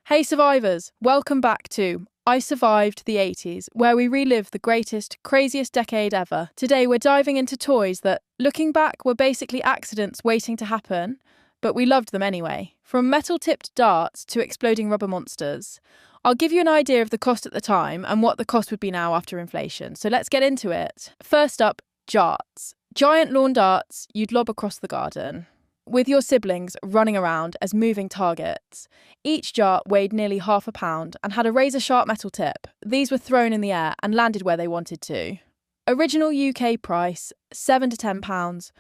Hey survivors, welcome back to I Survived the 80s, where we relive the greatest, craziest decade ever. Today we're diving into toys that, looking back, were basically accidents waiting to happen, but we loved them anyway. From metal-tipped darts to exploding rubber monsters. I'll give you an idea of the cost at the time and what the cost would be now after inflation, so let's get into it. First up, jarts. Giant lawn darts you'd lob across the garden, with your siblings running around as moving targets. Each jart weighed nearly half a pound and had a razor-sharp metal tip. These were thrown in the air and landed where they wanted to. Original UK price, £7 to £10.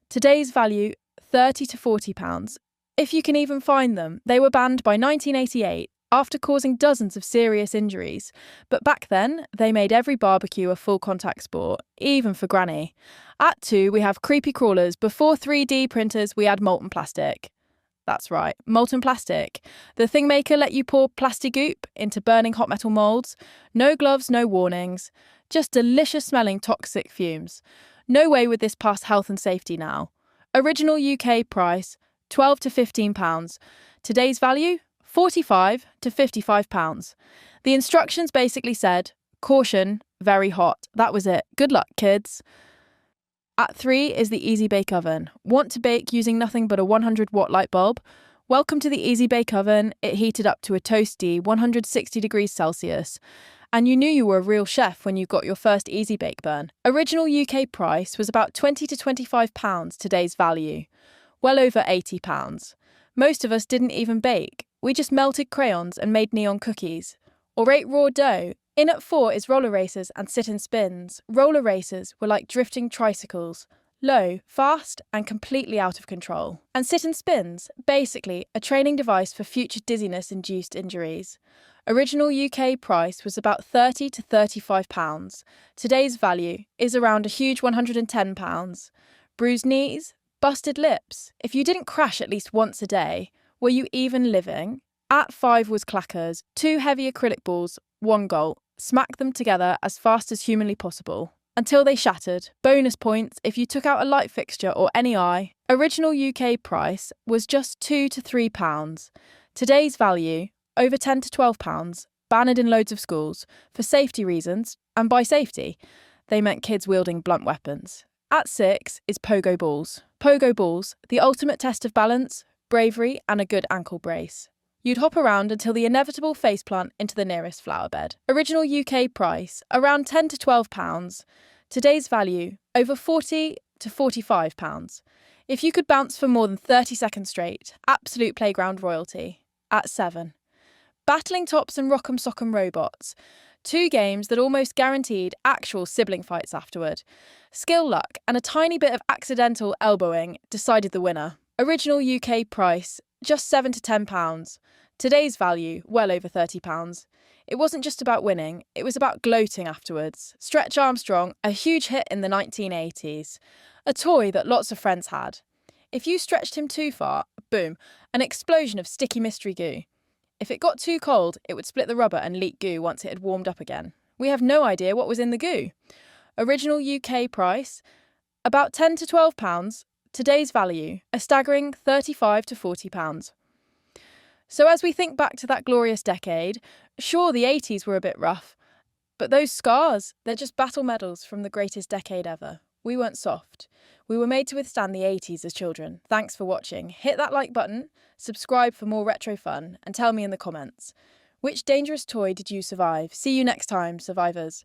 Today's value, £30 to £40. If you can even find them. They were banned by 1988 after causing dozens of serious injuries. But back then, they made every barbecue a full-contact sport, even for Granny. At 2, we have creepy crawlers. Before 3D printers, we had molten plastic. That's right, molten plastic. The thing maker let you pour Plasti-Goop into burning hot metal moulds. No gloves, no warnings. Just delicious-smelling toxic fumes. No way would this pass health and safety now. Original UK price, £12 to £15. Today's value, £45 to £55. The instructions basically said, caution, very hot. That was it. Good luck, kids. At 3 is the Easy Bake Oven. Want to bake using nothing but a 100-watt light bulb? Welcome to the Easy Bake Oven. It heated up to a toasty 160 degrees Celsius. And you knew you were a real chef when you got your first Easy Bake burn. Original UK price was about £20 to £25, today's value. Well over £80. Most of us didn't even bake. We just melted crayons and made neon cookies. Or ate raw dough. In at 4 is roller racers and sit-and spins. Roller racers were like drifting tricycles. Low, fast, and completely out of control. And sit-and spins, basically a training device for future dizziness-induced injuries. Original UK price was about £30 to £35. Today's value is around a huge £110. Bruised knees, busted lips. If you didn't crash at least once a day, were you even living? At 5 was clackers, 2 heavy acrylic balls, 1 goal. Smack them together as fast as humanly possible, until they shattered. Bonus points if you took out a light fixture or any eye. Original UK price was just £2 to £3. Today's value, over £10 to £12, banned in loads of schools, for safety reasons, and by safety, they meant kids wielding blunt weapons. At 6 is pogo balls. Pogo balls, the ultimate test of balance, bravery, and a good ankle brace. You'd hop around until the inevitable faceplant into the nearest flower bed. Original UK price, around £10 to £12. Today's value, over £40 to £45. If you could bounce for more than 30 seconds straight, absolute playground royalty. At 7. Battling Tops and Rock'em Sock'em Robots. 2 games that almost guaranteed actual sibling fights afterward. Skill, luck, and a tiny bit of accidental elbowing decided the winner. Original UK price, just £7 to £10. Today's value, well over £30. It wasn't just about winning, it was about gloating afterwards. Stretch Armstrong, a huge hit in the 1980s. A toy that lots of friends had. If you stretched him too far, boom, an explosion of sticky mystery goo. If it got too cold, it would split the rubber and leak goo once it had warmed up again. We have no idea what was in the goo. Original UK price, about £10 to £12. Today's value, a staggering £35 to £40. So as we think back to that glorious decade, sure, the 80s were a bit rough, but those scars, they're just battle medals from the greatest decade ever. We weren't soft. We were made to withstand the 80s as children. Thanks for watching. Hit that like button, subscribe for more retro fun, and tell me in the comments, which dangerous toy did you survive? See you next time, survivors.